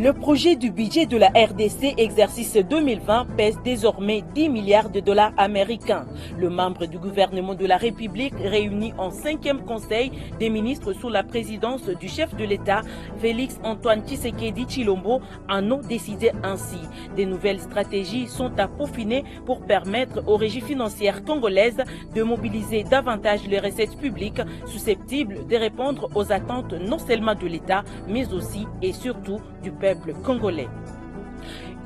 Le projet du budget de la RDC exercice 2020 pèse désormais 10 milliards de dollars américains. Le membre du gouvernement de la République réuni en 5e conseil des ministres sous la présidence du chef de l'État, Félix Antoine Tshisekedi Tshilombo, en ont décidé ainsi. Des nouvelles stratégies sont à peaufiner pour permettre aux régies financières congolaises de mobiliser davantage les recettes publiques susceptibles de répondre aux attentes non seulement de l'État, mais aussi et surtout du peuple congolais.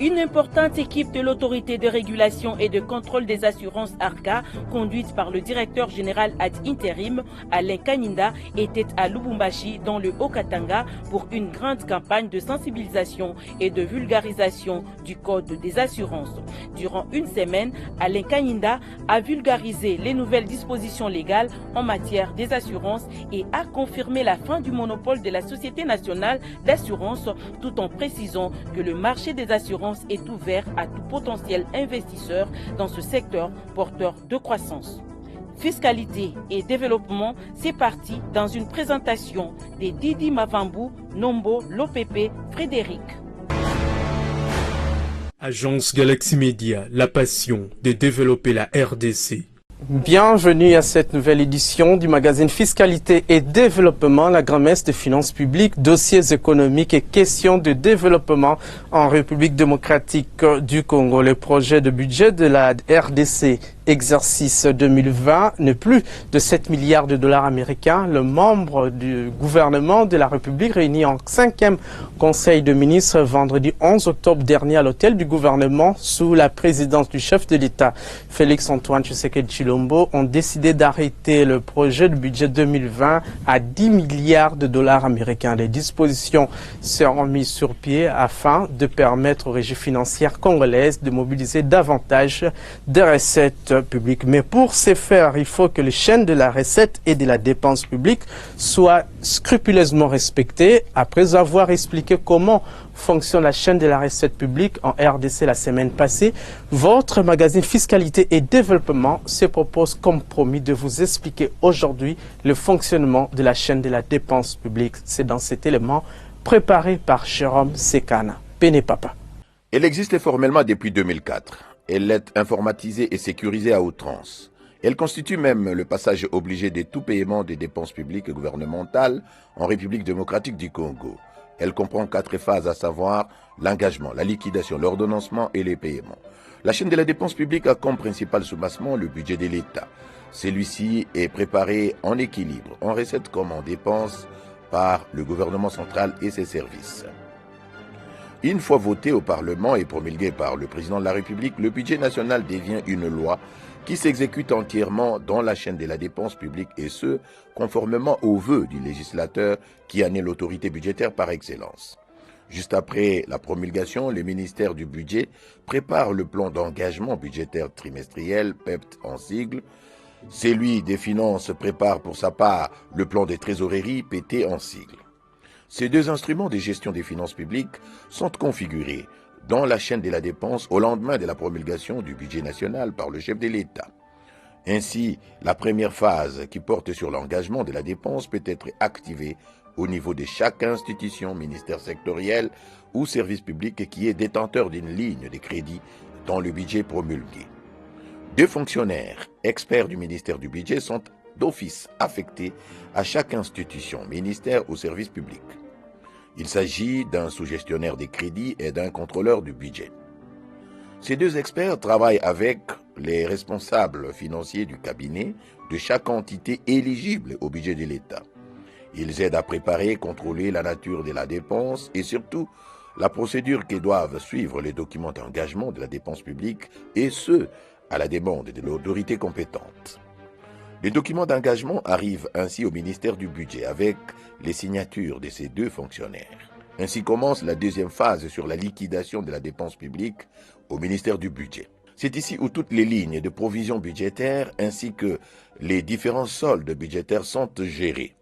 Une importante équipe de l'autorité de régulation et de contrôle des assurances ARCA, conduite par le directeur général ad intérim Alain Kanyinda, était à Lubumbashi dans le Haut-Katanga pour une grande campagne de sensibilisation et de vulgarisation du code des assurances. Durant une semaine, Alain Kanyinda a vulgarisé les nouvelles dispositions légales en matière des assurances et a confirmé la fin du monopole de la Société nationale d'assurance tout en précisant que le marché des assurances est ouvert à tout potentiel investisseur dans ce secteur porteur de croissance. Fiscalité et développement, c'est parti dans une présentation de Didi Mavambu, Nombo, Lopepe, Frédéric. Agence Galaxy Media, la passion de développer la RDC. Bienvenue à cette nouvelle édition du magazine Fiscalité et Développement, la grand-messe des finances publiques, dossiers économiques et questions de développement en République démocratique du Congo. Le projet de budget de la RDC exercice 2020 n'est plus de 7 milliards de dollars américains. Le membre du gouvernement de la République réuni en 5e conseil de ministres vendredi 11 octobre dernier à l'hôtel du gouvernement sous la présidence du chef de l'État, Félix Antoine Tshisekedi Tshilombo, ont décidé d'arrêter le projet de budget 2020 à 10 milliards de dollars américains. Les dispositions seront mises sur pied afin de permettre aux régies financières congolaises de mobiliser davantage de recettes publiques. Mais pour ce faire, il faut que les chaînes de la recette et de la dépense publique soient scrupuleusement respectées. Après avoir expliqué comment fonctionne la chaîne de la recette publique en RDC la semaine passée, votre magazine Fiscalité et Développement se propose comme promis de vous expliquer aujourd'hui le fonctionnement de la chaîne de la dépense publique. C'est dans cet élément préparé par Jérôme Sekana. Pene Papa. Elle existe formellement depuis 2004. Elle est informatisée et sécurisée à outrance. Elle constitue même le passage obligé de tout paiement des dépenses publiques et gouvernementales en République démocratique du Congo. Elle comprend 4 phases, à savoir l'engagement, la liquidation, l'ordonnancement et les paiements. La chaîne de la dépense publique a comme principal soubassement le budget de l'État. Celui-ci est préparé en équilibre, en recettes comme en dépenses, par le gouvernement central et ses services. Une fois voté au Parlement et promulgué par le président de la République, le budget national devient une loi qui s'exécute entièrement dans la chaîne de la dépense publique et ce, conformément aux vœux du législateur qui en est l'autorité budgétaire par excellence. Juste après la promulgation, le ministère du Budget prépare le plan d'engagement budgétaire trimestriel, PEPT en sigle. Celui des Finances prépare pour sa part le plan des trésoreries, PT en sigle. Ces deux instruments de gestion des finances publiques sont configurés dans la chaîne de la dépense au lendemain de la promulgation du budget national par le chef de l'État. Ainsi, la première phase qui porte sur l'engagement de la dépense peut être activée au niveau de chaque institution, ministère sectoriel ou service public qui est détenteur d'une ligne de crédit dans le budget promulgué. 2 fonctionnaires, experts du ministère du Budget, sont d'office affectés à chaque institution, ministère ou service public. Il s'agit d'un sous-gestionnaire des crédits et d'un contrôleur du budget. Ces 2 experts travaillent avec les responsables financiers du cabinet de chaque entité éligible au budget de l'État. Ils aident à préparer et contrôler la nature de la dépense et surtout la procédure que doivent suivre les documents d'engagement de la dépense publique et ce, à la demande de l'autorité compétente. Les documents d'engagement arrivent ainsi au ministère du Budget avec les signatures de ces 2 fonctionnaires. Ainsi commence la deuxième phase sur la liquidation de la dépense publique au ministère du Budget. C'est ici où toutes les lignes de provision budgétaire ainsi que les différents soldes budgétaires sont gérés.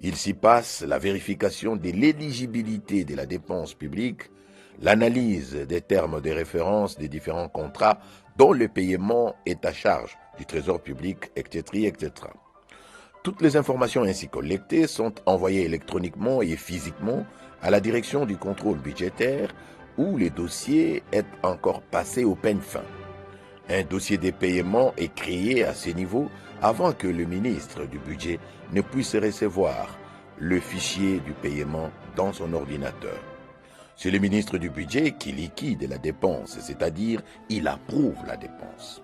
Il s'y passe la vérification de l'éligibilité de la dépense publique, l'analyse des termes de référence des différents contrats dont le paiement est à charge du Trésor public, etc., etc. Toutes les informations ainsi collectées sont envoyées électroniquement et physiquement à la direction du contrôle budgétaire où les dossiers est encore passés au peigne fin. Un dossier des paiements est créé à ce niveau avant que le ministre du Budget ne puisse recevoir le fichier du paiement dans son ordinateur. C'est le ministre du Budget qui liquide la dépense, c'est-à-dire il approuve la dépense.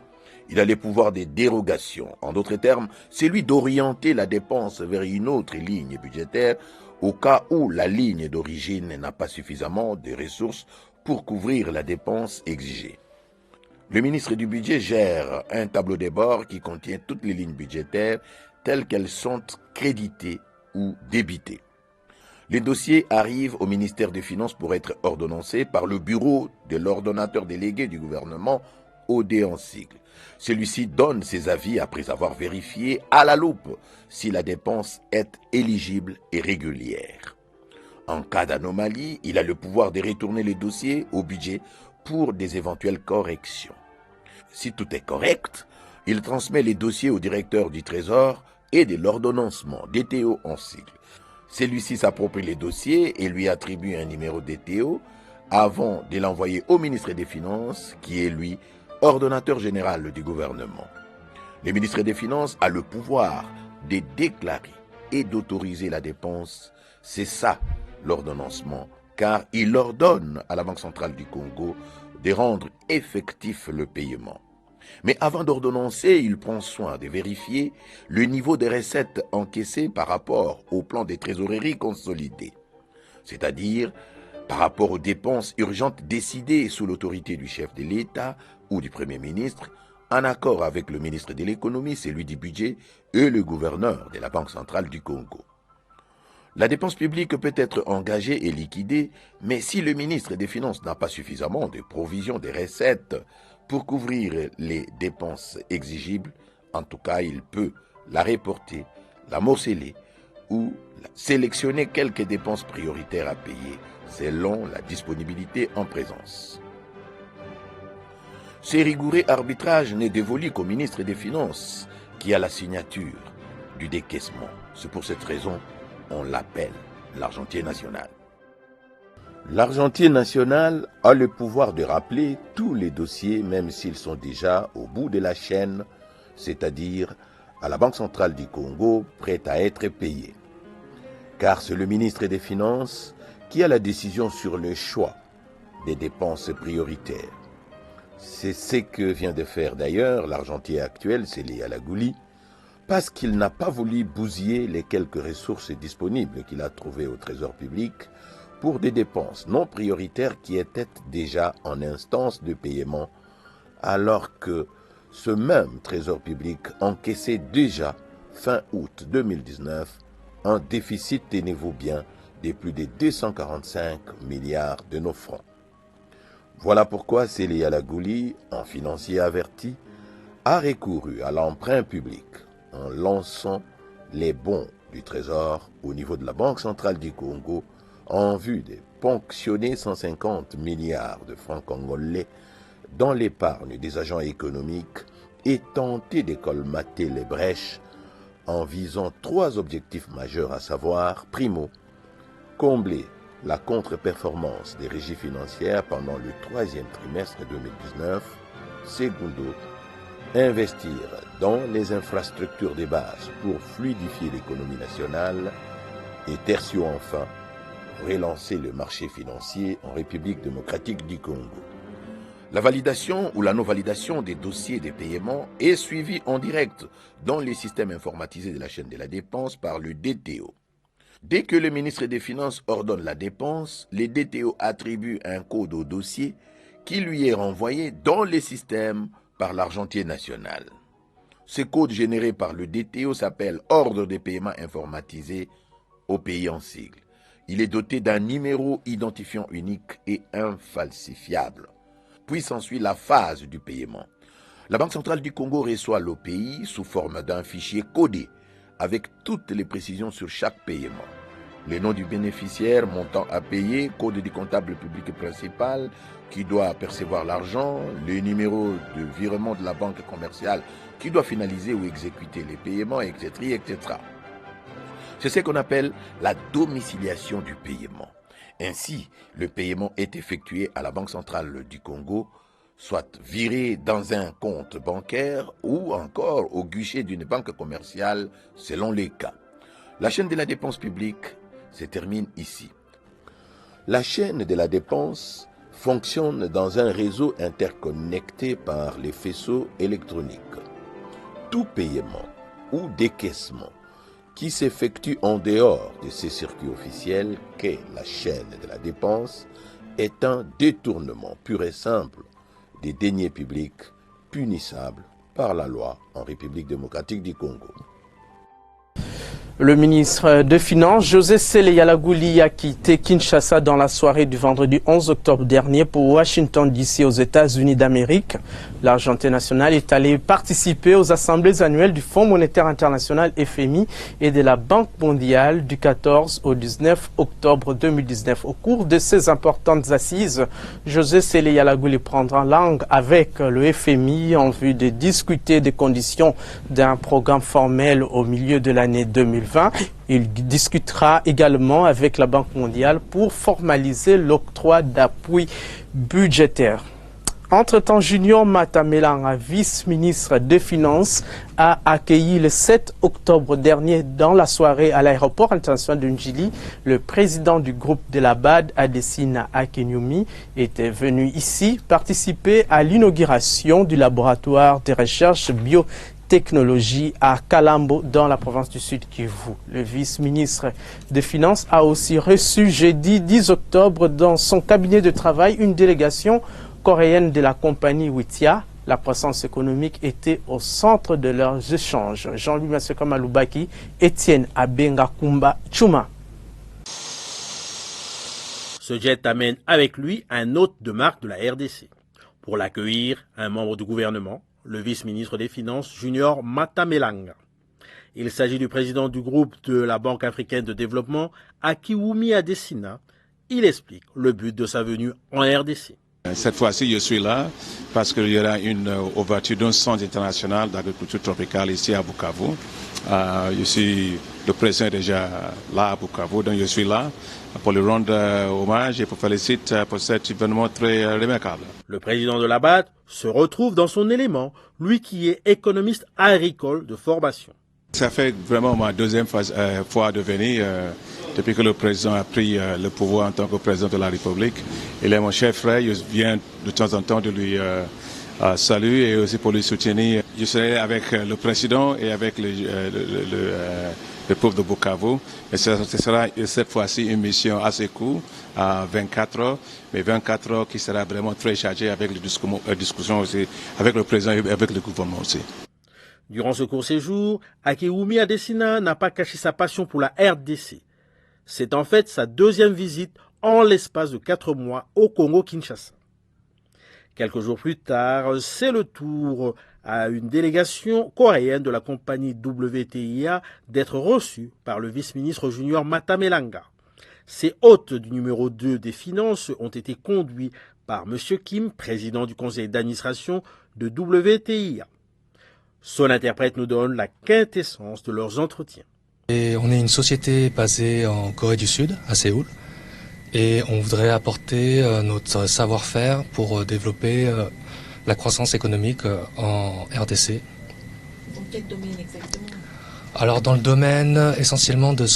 Il a les pouvoirs de dérogation. En d'autres termes, c'est lui d'orienter la dépense vers une autre ligne budgétaire au cas où la ligne d'origine n'a pas suffisamment de ressources pour couvrir la dépense exigée. Le ministre du Budget gère un tableau de bord qui contient toutes les lignes budgétaires telles qu'elles sont créditées ou débitées. Les dossiers arrivent au ministère des Finances pour être ordonnancés par le bureau de l'ordonnateur délégué du gouvernement, OD en sigle. Celui-ci donne ses avis après avoir vérifié à la loupe si la dépense est éligible et régulière. En cas d'anomalie, il a le pouvoir de retourner les dossiers au budget pour des éventuelles corrections. Si tout est correct, il transmet les dossiers au directeur du Trésor et de l'ordonnancement, DTO en sigle. Celui-ci s'approprie les dossiers et lui attribue un numéro DTO avant de l'envoyer au ministre des Finances, qui est lui ordonnateur général du gouvernement. Le ministre des Finances a le pouvoir de déclarer et d'autoriser la dépense. C'est ça l'ordonnancement, car il ordonne à la Banque centrale du Congo de rendre effectif le paiement. Mais avant d'ordonnancer, il prend soin de vérifier le niveau des recettes encaissées par rapport au plan des trésoreries consolidées, c'est-à-dire par rapport aux dépenses urgentes décidées sous l'autorité du chef de l'État ou du Premier ministre, en accord avec le ministre de l'Économie, celui du Budget et le gouverneur de la Banque centrale du Congo. La dépense publique peut être engagée et liquidée, mais si le ministre des Finances n'a pas suffisamment de provisions des recettes pour couvrir les dépenses exigibles, en tout cas, il peut la reporter, la morceler ou sélectionner quelques dépenses prioritaires à payer selon la disponibilité en présence. Ce rigoureux arbitrage n'est dévolu qu'au ministre des Finances qui a la signature du décaissement. C'est pour cette raison qu'on l'appelle l'argentier national. L'argentier national a le pouvoir de rappeler tous les dossiers, même s'ils sont déjà au bout de la chaîne, c'est-à-dire à la Banque centrale du Congo, prête à être payée. Car c'est le ministre des Finances qui a la décision sur le choix des dépenses prioritaires. C'est ce que vient de faire d'ailleurs l'argentier actuel, Célé Alagouli, parce qu'il n'a pas voulu bousiller les quelques ressources disponibles qu'il a trouvées au Trésor public pour des dépenses non prioritaires qui étaient déjà en instance de paiement, alors que ce même Trésor public encaissait déjà, fin août 2019, un déficit, tenez-vous bien, de plus de 245 milliards de nos francs. Voilà pourquoi Célé Alagouli, en financier averti, a recouru à l'emprunt public en lançant les bons du Trésor au niveau de la Banque centrale du Congo en vue de ponctionner 150 milliards de francs congolais dans l'épargne des agents économiques et tenter de colmater les brèches en visant 3 objectifs majeurs, à savoir, primo, combler la contre-performance des régies financières pendant le 3e trimestre 2019, secondo, investir dans les infrastructures de base pour fluidifier l'économie nationale et tertio, enfin, relancer le marché financier en République démocratique du Congo. La validation ou la non-validation des dossiers de paiement est suivie en direct dans les systèmes informatisés de la chaîne de la dépense par le DTO. Dès que le ministre des Finances ordonne la dépense, le DTO attribue un code au dossier qui lui est renvoyé dans les systèmes par l'argentier national. Ce code généré par le DTO s'appelle Ordre de paiement informatisé au pays en sigle. Il est doté d'un numéro identifiant unique et infalsifiable. Puis s'ensuit la phase du paiement. La Banque centrale du Congo reçoit l'OPI sous forme d'un fichier codé avec toutes les précisions sur chaque paiement. le nom du bénéficiaire, montant à payer, code du comptable public principal qui doit percevoir l'argent, le numéro de virement de la banque commerciale qui doit finaliser ou exécuter les paiements, etc. etc. C'est ce qu'on appelle la domiciliation du paiement. Ainsi, le paiement est effectué à la Banque centrale du Congo, soit viré dans un compte bancaire ou encore au guichet d'une banque commerciale selon les cas. La chaîne de la dépense publique se termine ici. La chaîne de la dépense fonctionne dans un réseau interconnecté par les faisceaux électroniques. Tout paiement ou décaissement qui s'effectue en dehors de ces circuits officiels qu'est la chaîne de la dépense est un détournement pur et simple des deniers publics punissables par la loi en République démocratique du Congo. Le ministre des Finances, José Sele Yalagouli, a quitté Kinshasa dans la soirée du vendredi 11 octobre dernier pour Washington DC aux États-Unis d'Amérique. L'argenté national est allé participer aux assemblées annuelles du Fonds monétaire international FMI et de la Banque mondiale du 14 au 19 octobre 2019. Au cours de ces importantes assises, José Sele Yalagouli prendra langue avec le FMI en vue de discuter des conditions d'un programme formel au milieu de l'année 2020. Il discutera également avec la Banque mondiale pour formaliser l'octroi d'appui budgétaire. Entre-temps, Junior Matamelanga, vice-ministre des Finances, a accueilli le 7 octobre dernier dans la soirée à l'aéroport international de Njili. Le président du groupe de la BAD, Adesina Akenyumi, était venu ici participer à l'inauguration du laboratoire de recherche biotechnologie à Kalambo dans la province du Sud Kivu. Le vice-ministre des Finances a aussi reçu jeudi 10 octobre dans son cabinet de travail une délégation coréenne de la compagnie Witia. La croissance économique était au centre de leurs échanges. Jean-Louis Maseka Maloubaki, Étienne Abenga Kumba Chuma. Ce jet amène avec lui un hôte de marque de la RDC. Pour l'accueillir, un membre du gouvernement, le vice-ministre des Finances, Junior Matamelanga. Il s'agit du président du groupe de la Banque africaine de développement, Akiwumi Adesina. Il explique le but de sa venue en RDC. Cette fois-ci, je suis là parce qu'il y aura une ouverture d'un centre international d'agriculture tropicale ici à Bukavu. Je suis le président déjà là à Bukavu, donc je suis là pour lui rendre hommage et pour féliciter pour cet événement très remarquable. Le président de la BAD se retrouve dans son élément, lui qui est économiste agricole de formation. Ça fait vraiment ma deuxième fois de venir depuis que le président a pris le pouvoir en tant que président de la République. Il est mon chef frère, je viens de temps en temps de lui saluer et aussi pour lui soutenir. Je serai avec le président et avec le peuple de Bukavu. Et ce sera cette fois-ci une mission assez courte, à 24 heures, mais 24 heures qui sera vraiment très chargée avec les discussions aussi, avec le président et avec le gouvernement aussi. Durant ce court séjour, Akiwumi Adesina n'a pas caché sa passion pour la RDC. C'est en fait sa deuxième visite en l'espace de 4 mois au Congo-Kinshasa. Quelques jours plus tard, c'est le tour à une délégation coréenne de la compagnie WTIA d'être reçue par le vice-ministre Junior Matamelanga. Ces hôtes du numéro 2 des finances ont été conduits par M. Kim, président du conseil d'administration de WTIA. Son interprète nous donne la quintessence de leurs entretiens. Et on est une société basée en Corée du Sud, à Séoul, et on voudrait apporter notre savoir-faire pour développer la croissance économique en RDC. Dans quel domaine exactement? Alors dans le domaine essentiellement de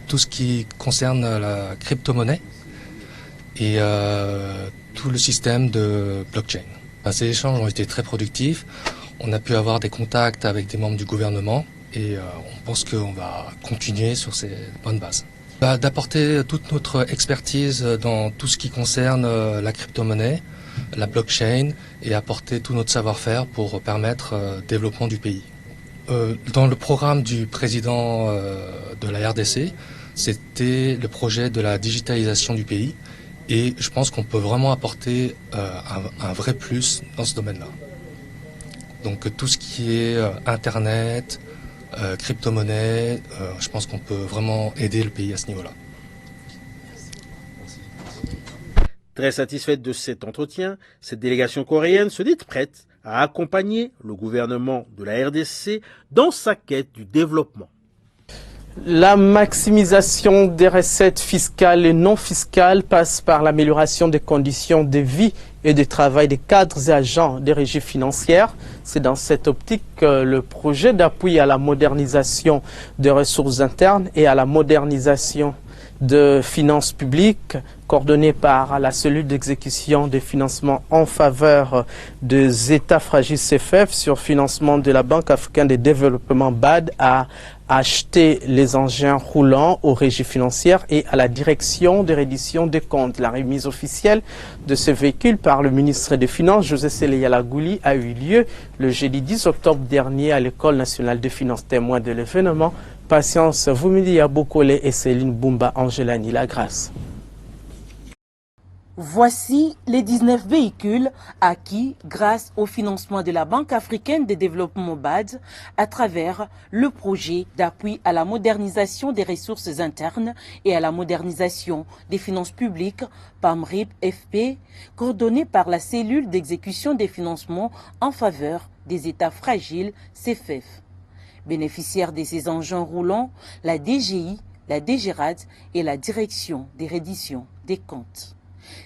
tout ce qui concerne la crypto-monnaie et tout le système de blockchain. Ces échanges ont été très productifs. On a pu avoir des contacts avec des membres du gouvernement et on pense qu'on va continuer sur ces bonnes bases. D'apporter toute notre expertise dans tout ce qui concerne la crypto-monnaie, la blockchain et apporter tout notre savoir-faire pour permettre le développement du pays. Dans le programme du président de la RDC, c'était le projet de la digitalisation du pays et je pense qu'on peut vraiment apporter un vrai plus dans ce domaine-là. Donc tout ce qui est Internet, crypto-monnaie, je pense qu'on peut vraiment aider le pays à ce niveau-là. Très satisfaite de cet entretien, cette délégation coréenne se dit prête à accompagner le gouvernement de la RDC dans sa quête du développement. La maximisation des recettes fiscales et non fiscales passe par l'amélioration des conditions de vie et de travail des cadres et agents des régies financières. C'est dans cette optique que le projet d'appui à la modernisation des ressources internes et à la modernisation de finances publiques, coordonné par la cellule d'exécution des financements en faveur des États fragiles CFF sur financement de la Banque africaine de développement BAD, a acheté les engins roulants aux régies financières et à la direction de reddition des comptes. La remise officielle de ce véhicule par le ministre des Finances, José Sele Yalagouli, a eu lieu le jeudi 10 octobre dernier à l'École nationale des finances. Témoin de l'événement, Patience Vumili Abokole et Céline Boumba Angelani Lagrasse. Voici les 19 véhicules acquis grâce au financement de la Banque africaine de développement BAD à travers le projet d'appui à la modernisation des ressources internes et à la modernisation des finances publiques PAMRIP-FP, coordonné par la cellule d'exécution des financements en faveur des États fragiles CFF. Bénéficiaires de ces engins roulants, la DGI, la DGRAD et la direction des redditions des comptes.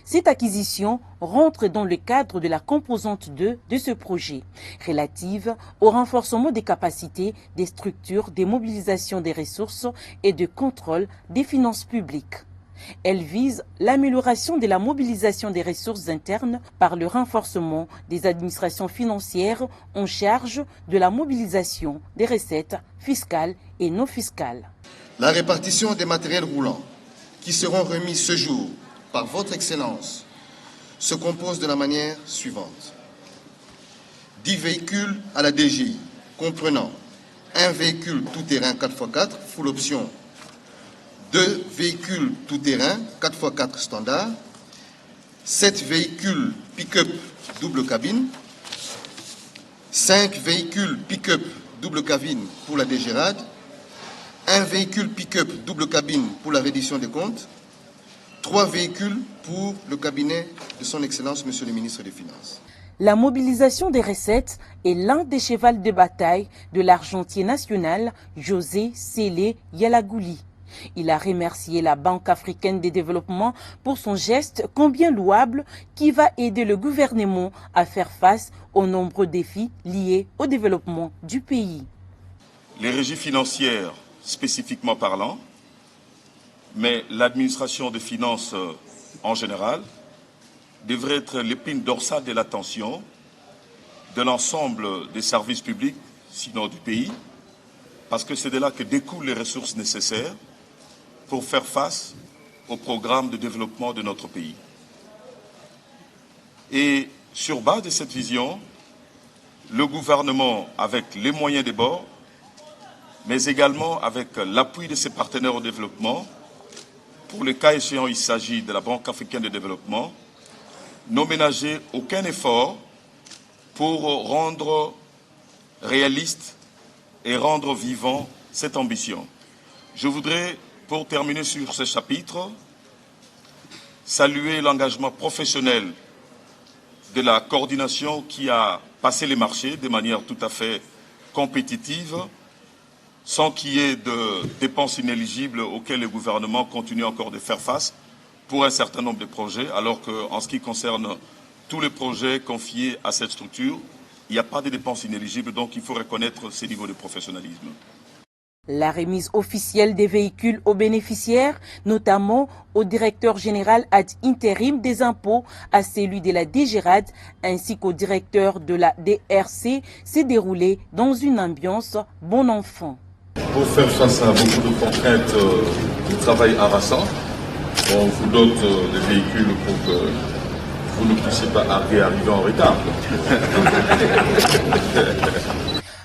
Cette acquisition rentre dans le cadre de la composante 2 de ce projet, relative au renforcement des capacités des structures de mobilisation des ressources et de contrôle des finances publiques. Elle vise l'amélioration de la mobilisation des ressources internes par le renforcement des administrations financières en charge de la mobilisation des recettes fiscales et non fiscales. La répartition des matériels roulants qui seront remis ce jour par votre Excellence se compose de la manière suivante. 10 véhicules à la DGI, comprenant un véhicule tout-terrain 4x4, full option, 2 véhicules tout-terrain 4x4 standard, 7 véhicules pick-up double cabine, 5 véhicules pick-up double cabine pour la DGRAD, un véhicule pick-up double cabine pour la reddition des comptes, 3 véhicules pour le cabinet de son Excellence, Monsieur le ministre des Finances. La mobilisation des recettes est l'un des chevals de bataille de l'argentier national José Sele Yalagouli. Il a remercié la Banque africaine de développement pour son geste combien louable qui va aider le gouvernement à faire face aux nombreux défis liés au développement du pays. Les régies financières, spécifiquement parlant, mais l'administration des finances en général, devrait être l'épine dorsale de l'attention de l'ensemble des services publics, sinon du pays, parce que c'est de là que découlent les ressources nécessaires pour faire face au programme de développement de notre pays. Et sur base de cette vision, le gouvernement, avec les moyens des bords, mais également avec l'appui de ses partenaires au développement, pour le cas échéant, il s'agit de la Banque africaine de développement, n'ont ménagé aucun effort pour rendre réaliste et rendre vivant cette ambition. Je voudrais, pour terminer sur ce chapitre, saluer l'engagement professionnel de la coordination qui a passé les marchés de manière tout à fait compétitive, sans qu'il y ait de dépenses inéligibles auxquelles le gouvernement continue encore de faire face pour un certain nombre de projets, alors qu'en ce qui concerne tous les projets confiés à cette structure, il n'y a pas de dépenses inéligibles, donc il faut reconnaître ces niveaux de professionnalisme. La remise officielle des véhicules aux bénéficiaires, notamment au directeur général ad intérim des impôts, à celui de la DGRAD ainsi qu'au directeur de la DRC, s'est déroulée dans une ambiance bon enfant. Pour faire face à beaucoup de contraintes de travail harassant, on vous dote des véhicules pour que vous ne puissiez pas arriver en retard.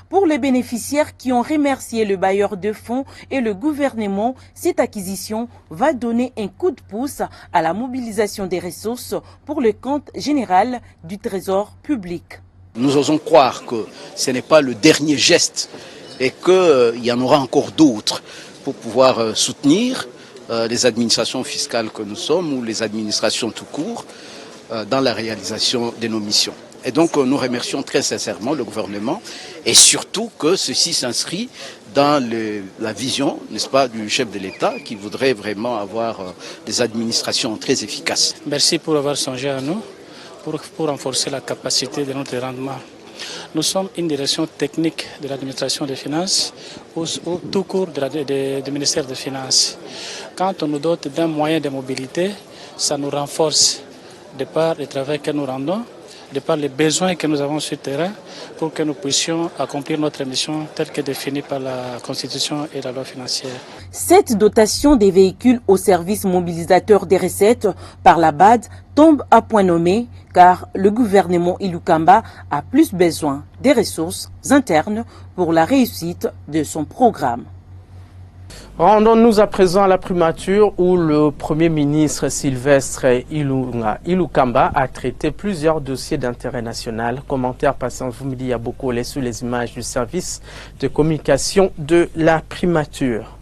Pour les bénéficiaires qui ont remercié le bailleur de fonds et le gouvernement, cette acquisition va donner un coup de pouce à la mobilisation des ressources pour le compte général du Trésor public. Nous osons croire que ce n'est pas le dernier geste et qu'il y en aura encore d'autres pour pouvoir soutenir les administrations fiscales que nous sommes ou les administrations tout court dans la réalisation de nos missions. Et donc nous remercions très sincèrement le gouvernement et surtout que ceci s'inscrit dans la vision, n'est-ce pas, du chef de l'État qui voudrait vraiment avoir des administrations très efficaces. Merci pour avoir songé à nous, pour renforcer la capacité de notre rendement. Nous sommes une direction technique de l'administration des finances au tout court du ministère des Finances. Quand on nous dote d'un moyen de mobilité, ça nous renforce de par le travail que nous rendons, de par les besoins que nous avons sur le terrain pour que nous puissions accomplir notre mission telle que définie par la Constitution et la loi financière. Cette dotation des véhicules au service mobilisateur des recettes par la BAD tombe à point nommé car le gouvernement Ilukamba a plus besoin des ressources internes pour la réussite de son programme. Rendons-nous à présent à la primature où le Premier ministre Sylvestre Ilukamba a traité plusieurs dossiers d'intérêt national. Commentaire passant Vumidi Yabokole sur les images du service de communication de la primature.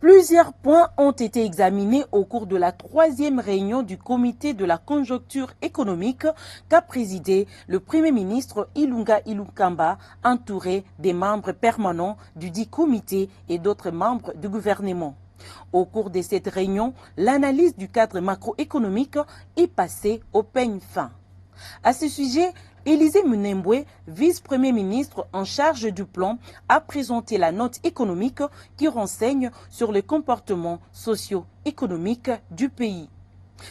Plusieurs points ont été examinés au cours de la 3e réunion du comité de la conjoncture économique qu'a présidé le Premier ministre Ilunga Ilukamba, entouré des membres permanents du dit comité et d'autres membres du gouvernement. Au cours de cette réunion, l'analyse du cadre macroéconomique est passée au peigne fin. À ce sujet, Élisée Munembwe, vice-premier ministre en charge du plan, a présenté la note économique qui renseigne sur le comportement socio-économique du pays.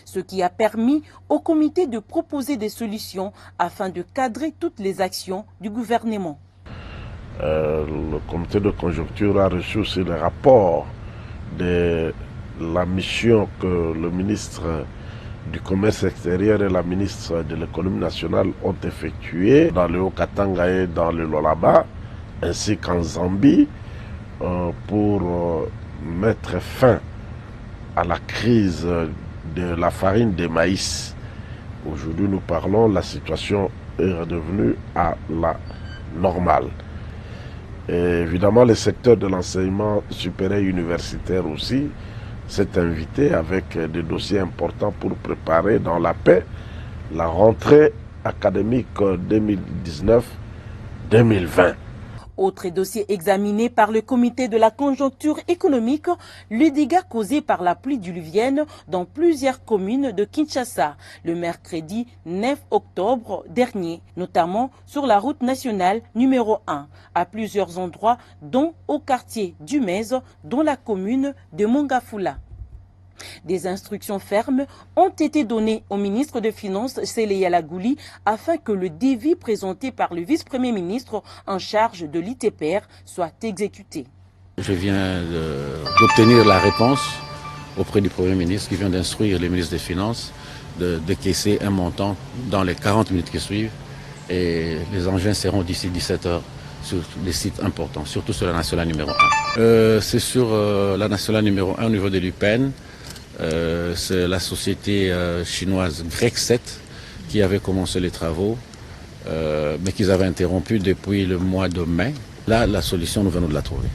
Ce qui a permis au comité de proposer des solutions afin de cadrer toutes les actions du gouvernement. Le comité de conjoncture a reçu aussi le rapport de la mission que le ministre du commerce extérieur et la ministre de l'économie nationale ont effectué dans le Haut-Katanga et dans le Lualaba, ainsi qu'en Zambie, pour mettre fin à la crise de la farine de maïs. Aujourd'hui, nous parlons, la situation est redevenue à la normale. Et évidemment, le secteur de l'enseignement supérieur universitaire aussi s'est invité avec des dossiers importants pour préparer dans la paix la rentrée académique 2019-2020. Autre dossier examiné par le comité de la conjoncture économique, le dégât causé par la pluie diluvienne dans plusieurs communes de Kinshasa le mercredi 9 octobre dernier, notamment sur la route nationale numéro 1, à plusieurs endroits, dont au quartier du Mez, dans la commune de Mongafula. Des instructions fermes ont été données au ministre des Finances, Sele Yalagouli, afin que le devis présenté par le vice-premier ministre en charge de l'ITPR soit exécuté. Je viens d'obtenir la réponse auprès du Premier ministre qui vient d'instruire le ministre des Finances de décaisser un montant dans les 40 minutes qui suivent et les engins seront d'ici 17 heures sur des sites importants, surtout sur la nationale numéro 1. C'est sur la nationale numéro 1 au niveau de l'UPEN. C'est la société chinoise Grec 7 qui avait commencé les travaux, mais qu'ils avaient interrompu depuis le mois de mai. Là, la solution, nous venons de la trouver.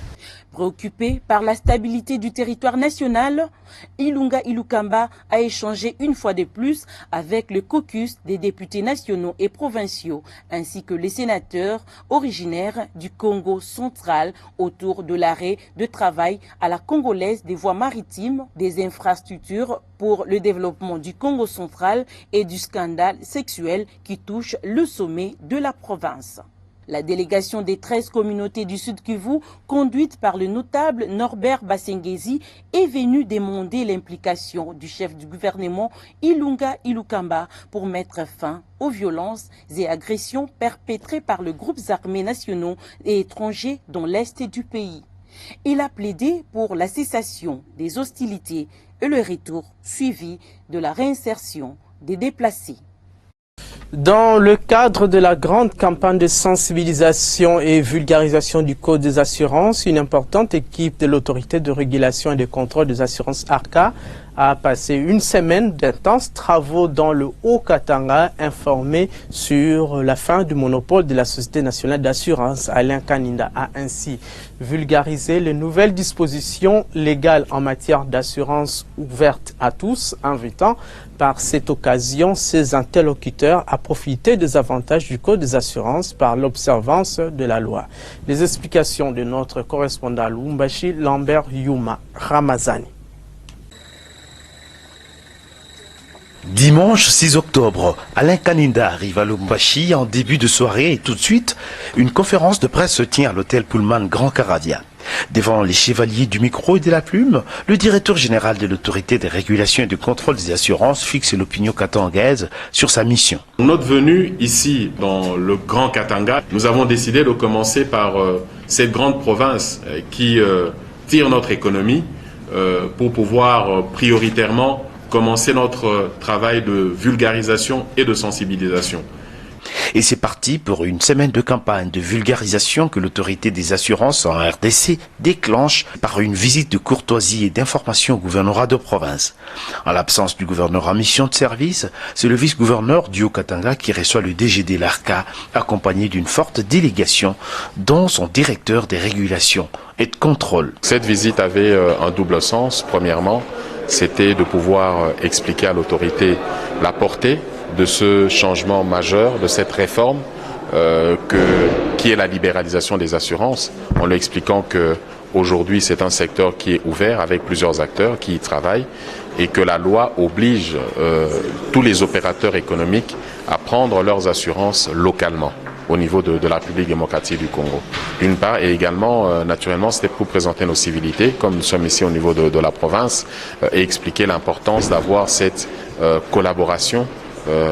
Préoccupé par la stabilité du territoire national, Ilunga Ilukamba a échangé une fois de plus avec le caucus des députés nationaux et provinciaux, ainsi que les sénateurs originaires du Congo central autour de l'arrêt de travail à la congolaise des voies maritimes, des infrastructures pour le développement du Congo central et du scandale sexuel qui touche le sommet de la province. La délégation des 13 communautés du Sud Kivu, conduite par le notable Norbert Basengezi, est venue demander l'implication du chef du gouvernement Ilunga Ilukamba pour mettre fin aux violences et agressions perpétrées par les groupes armés nationaux et étrangers dans l'est du pays. Il a plaidé pour la cessation des hostilités et le retour suivi de la réinsertion des déplacés. Dans le cadre de la grande campagne de sensibilisation et vulgarisation du Code des assurances, une importante équipe de l'autorité de régulation et de contrôle des assurances ARCA a passé une semaine d'intenses travaux dans le Haut-Katanga, informé sur la fin du monopole de la Société nationale d'assurance. Alain Kaninda a ainsi vulgarisé les nouvelles dispositions légales en matière d'assurance ouvertes à tous, invitant par cette occasion ses interlocuteurs à profiter des avantages du Code des assurances par l'observance de la loi. Les explications de notre correspondant à Lubumbashi, Lambert Yuma Ramazani. Dimanche 6 octobre, Alain Kaninda arrive à Lubumbashi en début de soirée et tout de suite, une conférence de presse se tient à l'hôtel Pullman Grand Caravia. Devant les chevaliers du micro et de la plume, le directeur général de l'autorité des régulations et du contrôle des assurances fixe l'opinion katangaise sur sa mission. Notre venue ici dans le Grand Katanga, nous avons décidé de commencer par cette grande province qui tire notre économie pour pouvoir prioritairement commencer notre travail de vulgarisation et de sensibilisation. Et c'est parti pour une semaine de campagne de vulgarisation que l'autorité des assurances en RDC déclenche par une visite de courtoisie et d'information au gouvernorat de province. En l'absence du gouverneur en mission de service, c'est le vice-gouverneur du Haut-Katanga qui reçoit le DGD l'ARCA, accompagné d'une forte délégation, dont son directeur des régulations et de contrôle. Cette visite avait un double sens. Premièrement, c'était de pouvoir expliquer à l'autorité la portée de ce changement majeur, de cette réforme qui est la libéralisation des assurances, en lui expliquant qu'aujourd'hui c'est un secteur qui est ouvert avec plusieurs acteurs qui y travaillent et que la loi oblige tous les opérateurs économiques à prendre leurs assurances localement au niveau de la République démocratique du Congo. D'une part, et également, naturellement, c'était pour présenter nos civilités, comme nous sommes ici au niveau de la province, et expliquer l'importance d'avoir cette collaboration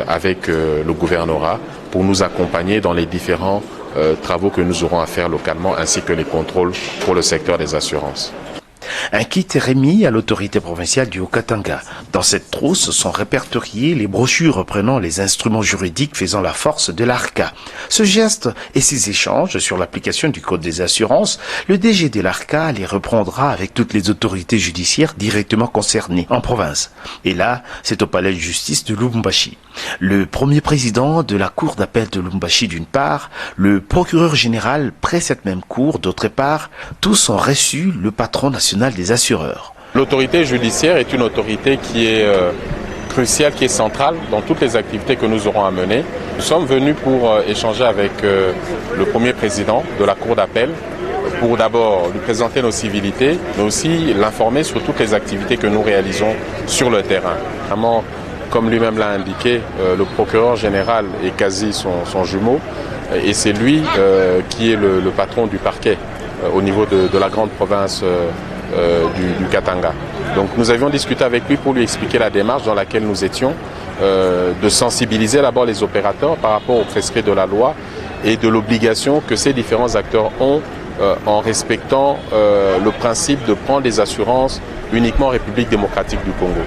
avec le gouvernorat pour nous accompagner dans les différents travaux que nous aurons à faire localement ainsi que les contrôles pour le secteur des assurances. Un kit est remis à l'autorité provinciale du Haut-Katanga. Dans cette trousse sont répertoriées les brochures reprenant les instruments juridiques faisant la force de l'ARCA. Ce geste et ces échanges sur l'application du Code des assurances, le DG de l'ARCA les reprendra avec toutes les autorités judiciaires directement concernées en province. Et là, c'est au palais de justice de Lubumbashi. Le premier président de la cour d'appel de Lubumbashi d'une part, le procureur général près cette même cour d'autre part, tous ont reçu le patron national des assureurs. L'autorité judiciaire est une autorité qui est cruciale, qui est centrale dans toutes les activités que nous aurons à mener. Nous sommes venus pour échanger avec le premier président de la cour d'appel pour d'abord lui présenter nos civilités, mais aussi l'informer sur toutes les activités que nous réalisons sur le terrain. Vraiment, comme lui-même l'a indiqué, le procureur général est quasi son jumeau et c'est lui qui est le patron du parquet au niveau de la grande province du Katanga. Donc nous avions discuté avec lui pour lui expliquer la démarche dans laquelle nous étions, de sensibiliser d'abord les opérateurs par rapport au prescrit de la loi et de l'obligation que ces différents acteurs ont en respectant le principe de prendre des assurances uniquement en République démocratique du Congo.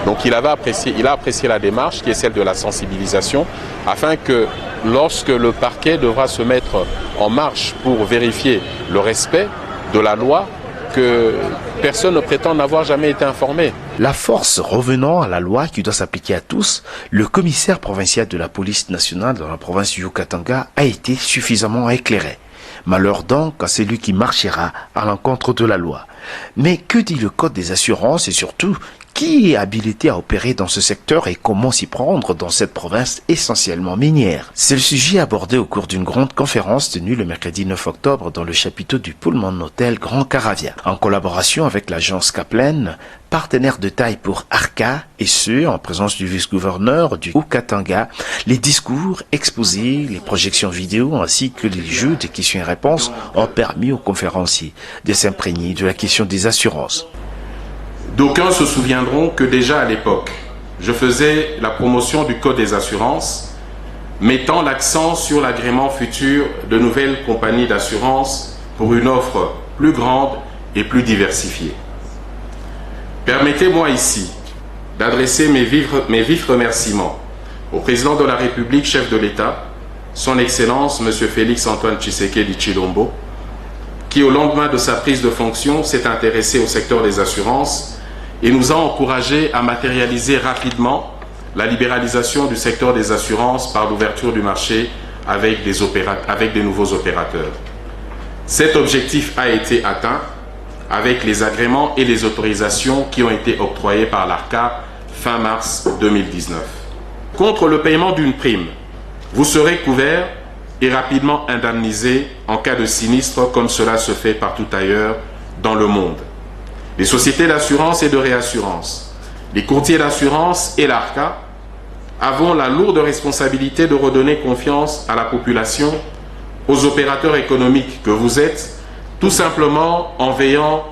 Donc il a apprécié la démarche qui est celle de la sensibilisation afin que lorsque le parquet devra se mettre en marche pour vérifier le respect de la loi, que personne ne prétend n'avoir jamais été informé. La force revenant à la loi qui doit s'appliquer à tous, le commissaire provincial de la police nationale dans la province du Haut-Katanga a été suffisamment éclairé. Malheur donc à celui qui marchera à l'encontre de la loi. Mais que dit le Code des assurances et surtout, qui est habilité à opérer dans ce secteur et comment s'y prendre dans cette province essentiellement minière? C'est le sujet abordé au cours d'une grande conférence tenue le mercredi 9 octobre dans le chapiteau du Pullman Hotel Grand Caravia, en collaboration avec l'agence Kaplan, partenaire de taille pour ARCA, et ce, en présence du vice-gouverneur du Haut-Katanga. Les discours, exposés, les projections vidéo ainsi que les jeux de questions et réponses ont permis aux conférenciers de s'imprégner de la question des assurances. D'aucuns se souviendront que déjà à l'époque, je faisais la promotion du Code des assurances, mettant l'accent sur l'agrément futur de nouvelles compagnies d'assurance pour une offre plus grande et plus diversifiée. Permettez-moi ici d'adresser mes vifs remerciements au président de la République, chef de l'État, son Excellence M. Félix Antoine Tshisekedi Tshilombo, qui au lendemain de sa prise de fonction s'est intéressé au secteur des assurances et nous a encouragés à matérialiser rapidement la libéralisation du secteur des assurances par l'ouverture du marché avec des nouveaux opérateurs. Cet objectif a été atteint avec les agréments et les autorisations qui ont été octroyés par l'ARCA fin mars 2019. Contre le paiement d'une prime, vous serez couvert et rapidement indemnisé en cas de sinistre comme cela se fait partout ailleurs dans le monde. Les sociétés d'assurance et de réassurance, les courtiers d'assurance et l'ARCA avons la lourde responsabilité de redonner confiance à la population, aux opérateurs économiques que vous êtes, tout simplement en veillant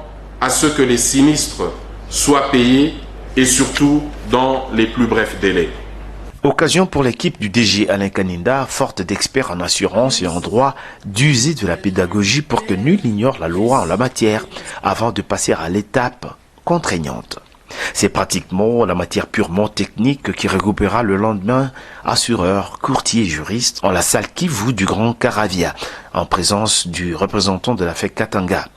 à ce que les sinistres soient payés et surtout dans les plus brefs délais. Occasion pour l'équipe du DG Alain Kaninda, forte d'experts en assurance et en droit, d'user de la pédagogie pour que nul n'ignore la loi en la matière avant de passer à l'étape contraignante. C'est pratiquement la matière purement technique qui regroupera le lendemain assureurs, courtiers et juristes en la salle Kivu du Grand Caravia, en présence du représentant de la FEC Katanga.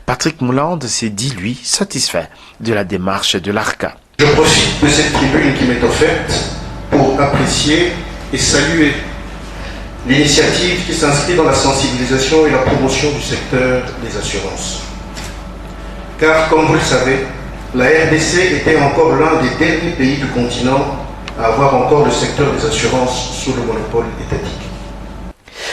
Patrick Mouland s'est dit, lui, satisfait de la démarche de l'ARCA. Je profite de cette tribune qui m'est offerte pour apprécier et saluer l'initiative qui s'inscrit dans la sensibilisation et la promotion du secteur des assurances. Car, comme vous le savez, la RDC était encore l'un des derniers pays du continent à avoir encore le secteur des assurances sous le monopole étatique.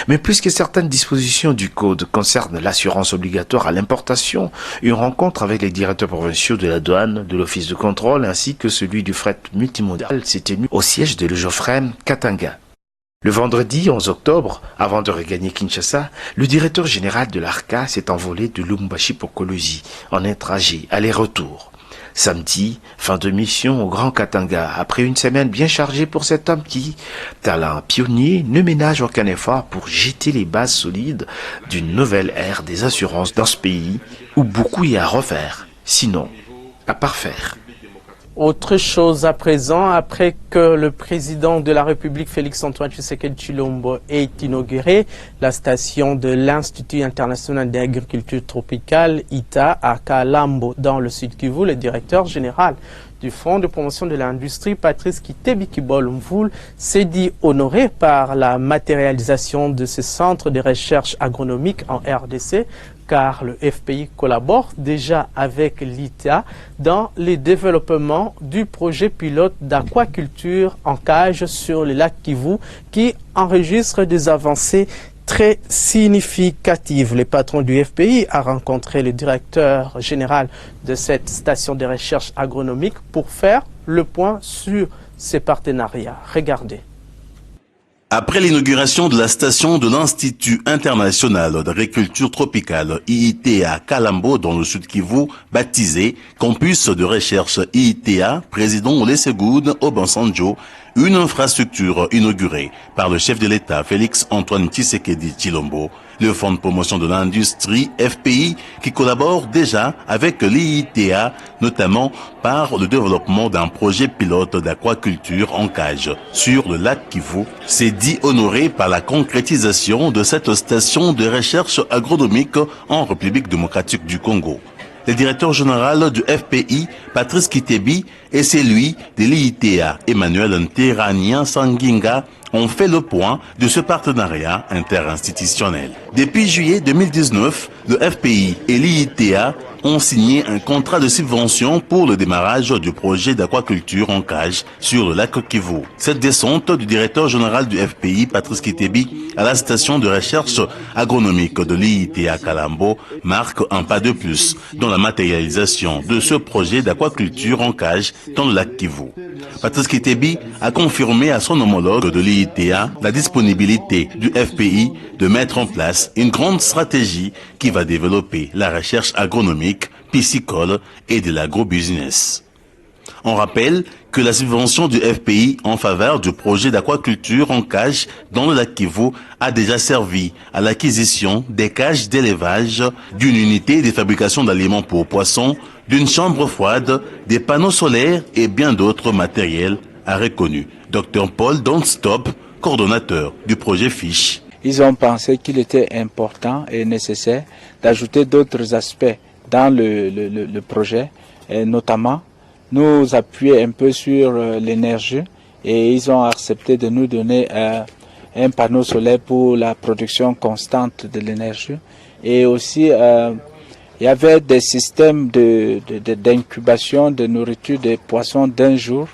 Mais puisque certaines dispositions du Code concernent l'assurance obligatoire à l'importation, une rencontre avec les directeurs provinciaux de la douane, de l'office de contrôle ainsi que celui du fret multimodal s'est tenue au siège de l'Eujofrem Katanga. Le vendredi 11 octobre, avant de regagner Kinshasa, le directeur général de l'ARCA s'est envolé de Lubumbashi pour Kolosi en un trajet aller-retour. Samedi, fin de mission au Grand Katanga, après une semaine bien chargée pour cet homme qui, talent pionnier, ne ménage aucun effort pour jeter les bases solides d'une nouvelle ère des assurances dans ce pays où beaucoup y a à refaire, sinon à parfaire. Autre chose à présent, après que le président de la République, Félix-Antoine Tshisekedi Tshilombo, ait inauguré la station de l'Institut international d'agriculture tropicale, ITA, à Kalambo, dans le Sud Kivu, le directeur général du Fonds de promotion de l'industrie, Patrice Kitebikibol-Mvoul, s'est dit honoré par la matérialisation de ce centre de recherche agronomique en RDC, car le FPI collabore déjà avec l'ITA dans le développement du projet pilote d'aquaculture en cage sur le lac Kivu qui enregistre des avancées très significatives. Le patron du FPI a rencontré le directeur général de cette station de recherche agronomique pour faire le point sur ces partenariats. Regardez. Après l'inauguration de la station de l'Institut international d'agriculture tropicale IITA Kalambo dans le Sud Kivu, baptisé Campus de recherche IITA, président Olusegun Obasanjo, une infrastructure inaugurée par le chef de l'État Félix-Antoine Tshisekedi Tshilombo, le Fonds de promotion de l'industrie FPI qui collabore déjà avec l'IITA, notamment par le développement d'un projet pilote d'aquaculture en cage sur le lac Kivu, s'est dit honoré par la concrétisation de cette station de recherche agronomique en République démocratique du Congo. Le directeur général du FPI, Patrice Kitebi, et celui de l'IITA, Emmanuel Nterania Sanginga, ont fait le point de ce partenariat interinstitutionnel. Depuis juillet 2019, le FPI et l'IITA ont signé un contrat de subvention pour le démarrage du projet d'aquaculture en cage sur le lac Kivu. Cette descente du directeur général du FPI, Patrice Kitebi, à la station de recherche agronomique de l'IITA Kalambo marque un pas de plus dans la matérialisation de ce projet d'aquaculture en cage dans le lac Kivu. Patrice Kitebi a confirmé à son homologue de l'IITA la disponibilité du FPI de mettre en place une grande stratégie qui va développer la recherche agronomique, piscicole et de l'agrobusiness. On rappelle que la subvention du FPI en faveur du projet d'aquaculture en cage dans le lac Kivu a déjà servi à l'acquisition des cages d'élevage, d'une unité de fabrication d'aliments pour poissons, d'une chambre froide, des panneaux solaires et bien d'autres matériels, a reconnu Dr Paul Donstop, coordonnateur du projet FISH. Ils ont pensé qu'il était important et nécessaire d'ajouter d'autres aspects dans le projet, et notamment nous appuyer un peu sur l'énergie et ils ont accepté de nous donner un panneau solaire pour la production constante de l'énergie. Et aussi, il y avait des systèmes d'incubation de nourriture des poissons d'un jour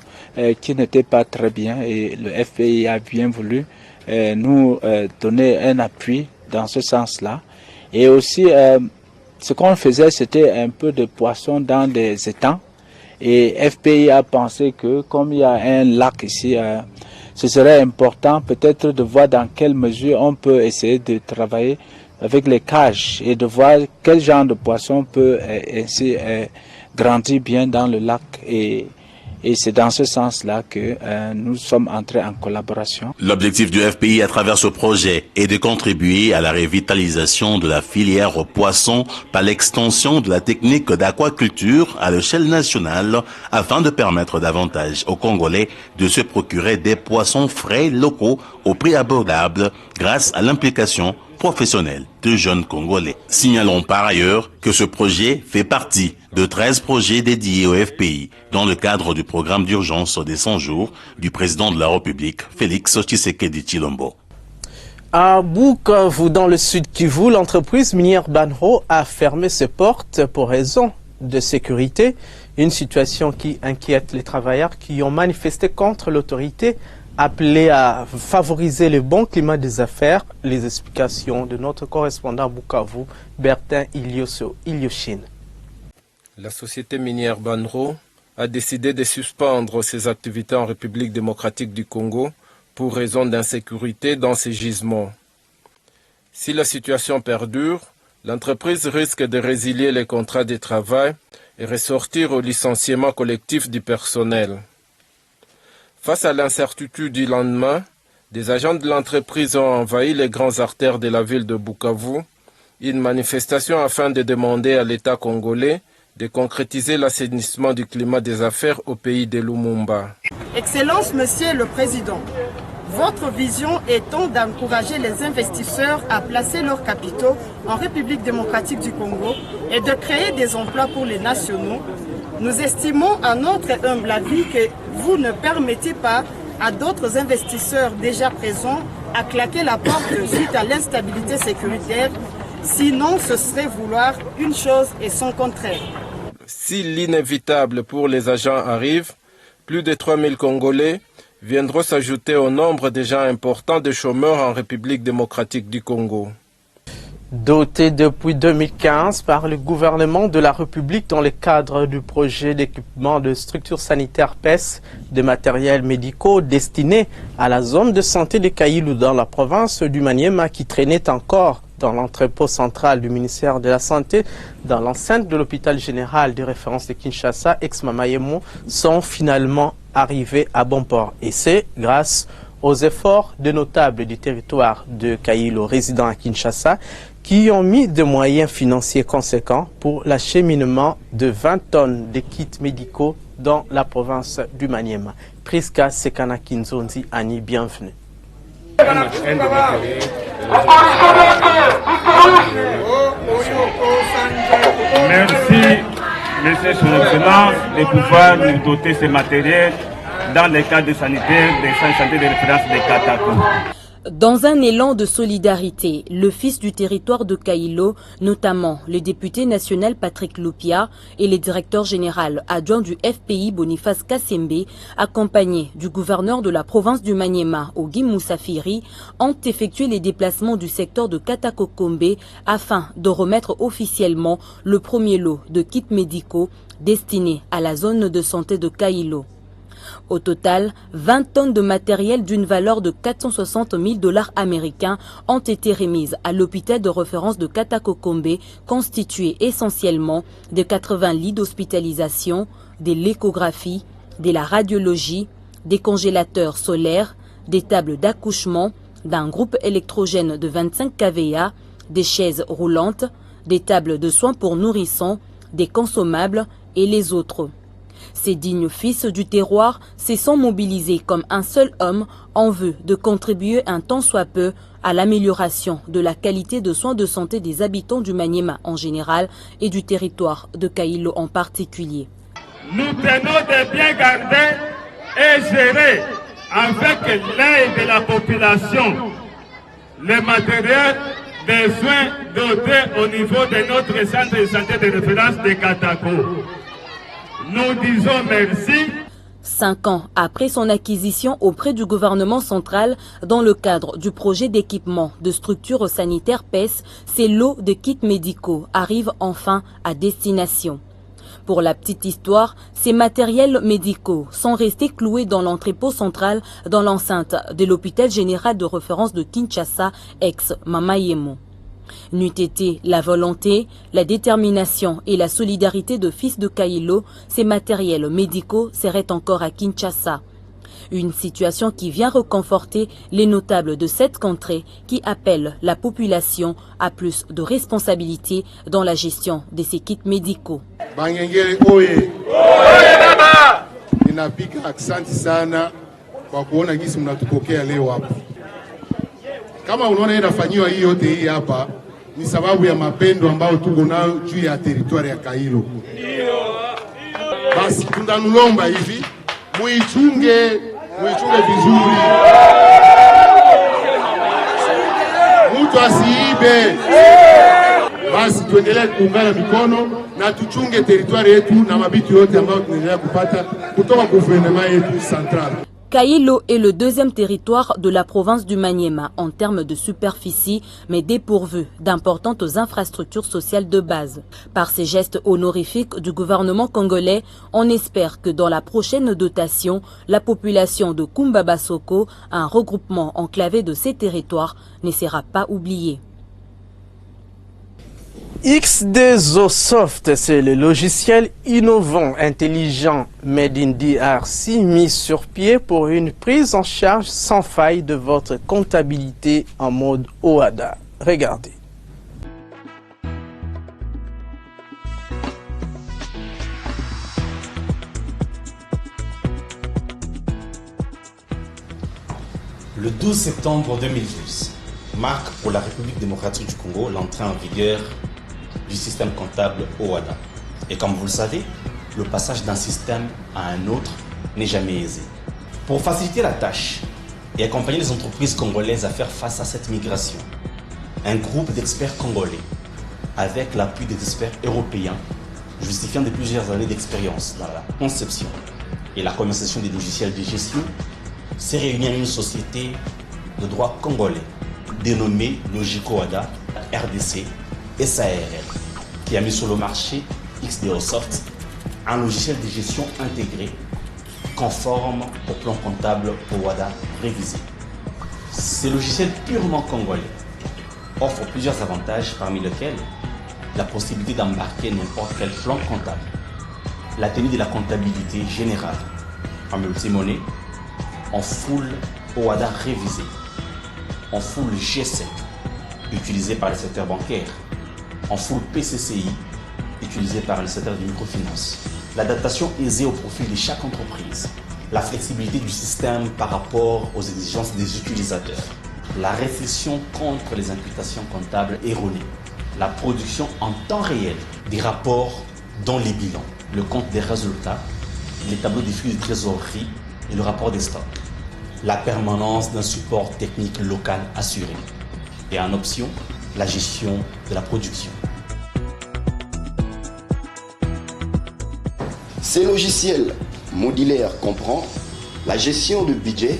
qui n'étaient pas très bien et le FPI a bien voulu nous donner un appui dans ce sens-là. Et aussi, ce qu'on faisait, c'était un peu de poissons dans des étangs. Et FPI a pensé que comme il y a un lac ici, ce serait important peut-être de voir dans quelle mesure on peut essayer de travailler avec les cages et de voir quel genre de poisson peut ainsi grandir bien dans le lac. Et c'est dans ce sens-là que nous sommes entrés en collaboration. L'objectif du FPI à travers ce projet est de contribuer à la revitalisation de la filière aux poissons par l'extension de la technique d'aquaculture à l'échelle nationale afin de permettre davantage aux Congolais de se procurer des poissons frais locaux au prix abordable grâce à l'implication professionnels de jeunes Congolais. Signalons par ailleurs que ce projet fait partie de 13 projets dédiés au FPI dans le cadre du programme d'urgence des 100 jours du président de la République, Félix Tshisekedi Tshilombo. À Bukavu, dans le sud Kivu, l'entreprise minière Banro a fermé ses portes pour raison de sécurité. Une situation qui inquiète les travailleurs qui ont manifesté contre l'autorité appelé à favoriser le bon climat des affaires. Les explications de notre correspondant Bukavu, Bertin Ilyoshin. La société minière Banro a décidé de suspendre ses activités en République démocratique du Congo pour raison d'insécurité dans ses gisements. Si la situation perdure, l'entreprise risque de résilier les contrats de travail et ressortir au licenciement collectif du personnel. Face à l'incertitude du lendemain, des agents de l'entreprise ont envahi les grandes artères de la ville de Bukavu, une manifestation afin de demander à l'État congolais de concrétiser l'assainissement du climat des affaires au pays de Lumumba. Excellence, Monsieur le Président, votre vision étant d'encourager les investisseurs à placer leurs capitaux en République démocratique du Congo et de créer des emplois pour les nationaux, nous estimons à notre humble avis que vous ne permettez pas à d'autres investisseurs déjà présents à claquer la porte suite à l'instabilité sécuritaire. Sinon, ce serait vouloir une chose et son contraire. Si l'inévitable pour les agents arrive, plus de 3000 Congolais viendront s'ajouter au nombre déjà important de chômeurs en République démocratique du Congo. Doté depuis 2015 par le gouvernement de la République dans le cadre du projet d'équipement de structures sanitaires PES, de matériels médicaux destinés à la zone de santé de Kailou dans la province du Maniema qui traînait encore dans l'entrepôt central du ministère de la Santé dans l'enceinte de l'hôpital général de référence de Kinshasa, ex-Mamayemo, sont finalement arrivés à bon port. Et c'est grâce aux efforts de notables du territoire de Kailou résidant à Kinshasa qui ont mis des moyens financiers conséquents pour l'acheminement de 20 tonnes de kits médicaux dans la province du Maniema. Priska Sekana Kinzonzi Annie, bienvenue. Merci, Monsieur Son Excellence, de pouvoir nous doter ces matériels dans les cadres sanitaires des centres de santé de référence de Katako. Dans un élan de solidarité, le fils du territoire de Kailo, notamment le député national Patrick Lupia et le directeur général adjoint du FPI Boniface Kassembe, accompagnés du gouverneur de la province du Maniema, Ogi Moussafiri, ont effectué les déplacements du secteur de Katakokombe afin de remettre officiellement le premier lot de kits médicaux destinés à la zone de santé de Kailo. Au total, 20 tonnes de matériel d'une valeur de 460 000 $ américains ont été remises à l'hôpital de référence de Katakokombe, constitué essentiellement de 80 lits d'hospitalisation, de l'échographie, de la radiologie, des congélateurs solaires, des tables d'accouchement, d'un groupe électrogène de 25 kVA, des chaises roulantes, des tables de soins pour nourrissons, des consommables et les autres. Ces dignes fils du terroir se sont mobilisés comme un seul homme en vue de contribuer un tant soit peu à l'amélioration de la qualité de soins de santé des habitants du Maniema en général et du territoire de Kailo en particulier. nous tenons de bien garder et gérer avec l'aide de la population le matériel des soins dotés au niveau de notre centre de santé de référence de Katako. Nous disons merci. 5 ans après son acquisition auprès du gouvernement central dans le cadre du projet d'équipement de structures sanitaires PES, ces lots de kits médicaux arrivent enfin à destination. Pour la petite histoire, ces matériels médicaux sont restés cloués dans l'entrepôt central dans l'enceinte de l'hôpital général de référence de Kinshasa, ex-Mamayemo. N'eût été la volonté, la détermination et la solidarité de fils de Kailo, ces matériels médicaux seraient encore à Kinshasa. Une situation qui vient reconforter les notables de cette contrée qui appellent la population à plus de responsabilité dans la gestion de ces kits médicaux. Bangengele oye! Baba! Ninapika aksanti sana kwa kuona jinsi mnatupokea leo hapa. Kama unaona inafanyiwa hii yote hii hapa ni sababu ya mapendo ambayo tuko nayo juu ya teritwari ya Kailo. Basi tundanulomba hivi muichunge vizuri. Mtu asiibe. Basi tuendelee kuungana mikono na tuchunge teritwari yetu na mabitu yote ambayo tunaendelea kupata kutoka kwa gouvernement yetu central. Kailo est le deuxième territoire de la province du Maniema en termes de superficie, mais dépourvu d'importantes infrastructures sociales de base. Par ces gestes honorifiques du gouvernement congolais, on espère que dans la prochaine dotation, la population de Kumbabasoko, un regroupement enclavé de ces territoires, ne sera pas oubliée. XDZOsoft, c'est le logiciel innovant, intelligent, made in DRC, mis sur pied pour une prise en charge sans faille de votre comptabilité en mode OADA. Regardez. Le 12 septembre 2012 marque pour la République démocratique du Congo l'entrée en vigueur du système comptable OADA. Et comme vous le savez, le passage d'un système à un autre n'est jamais aisé. Pour faciliter la tâche et accompagner les entreprises congolaises à faire face à cette migration, un groupe d'experts congolais, avec l'appui des experts européens, justifiant de plusieurs années d'expérience dans la conception et la commercialisation des logiciels de gestion, s'est réuni à une société de droit congolais dénommée LogicoAda RDC SARL, qui a mis sur le marché XDZOsoft, un logiciel de gestion intégré conforme au plan comptable OADA révisé. Ces logiciels purement congolais offrent plusieurs avantages, parmi lesquels la possibilité d'embarquer n'importe quel plan comptable, la tenue de la comptabilité générale en multimonnaie, en full OADA révisé, en full G7 utilisé par le secteur bancaire, en full PCCI utilisé par le secteur de microfinance. L'adaptation aisée au profil de chaque entreprise, la flexibilité du système par rapport aux exigences des utilisateurs, la réflexion contre les imputations comptables erronées, la production en temps réel des rapports dont les bilans, le compte des résultats, les tableaux des flux de trésorerie et le rapport des stocks, la permanence d'un support technique local assuré et en option, la gestion de la production. Ces logiciels modulaires comprennent la gestion du budget,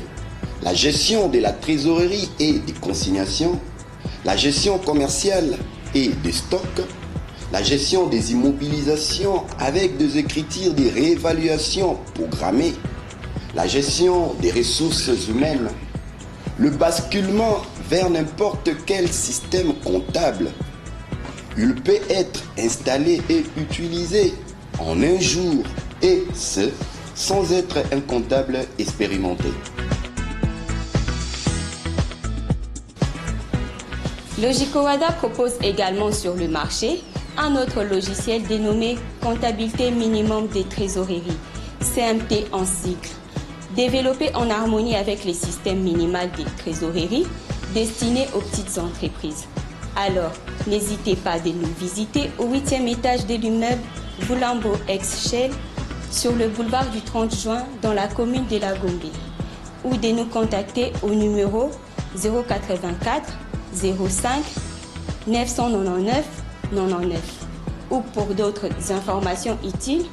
la gestion de la trésorerie et des consignations, la gestion commerciale et des stocks, la gestion des immobilisations avec des écritures de réévaluation programmées, la gestion des ressources humaines, le basculement vers n'importe quel système comptable. Il peut être installé et utilisé en un jour, et ce, sans être un comptable expérimenté. LogicoAda propose également sur le marché un autre logiciel dénommé Comptabilité minimum des trésoreries, CMT en cycle, développé en harmonie avec les systèmes minimaux des trésoreries destinés aux petites entreprises. Alors, n'hésitez pas de nous visiter au 8e étage de l'immeuble Voulambo ex-Shell sur le boulevard du 30 juin dans la commune de la Gombe, ou de nous contacter au numéro 084 05 999 99, ou pour d'autres informations utiles,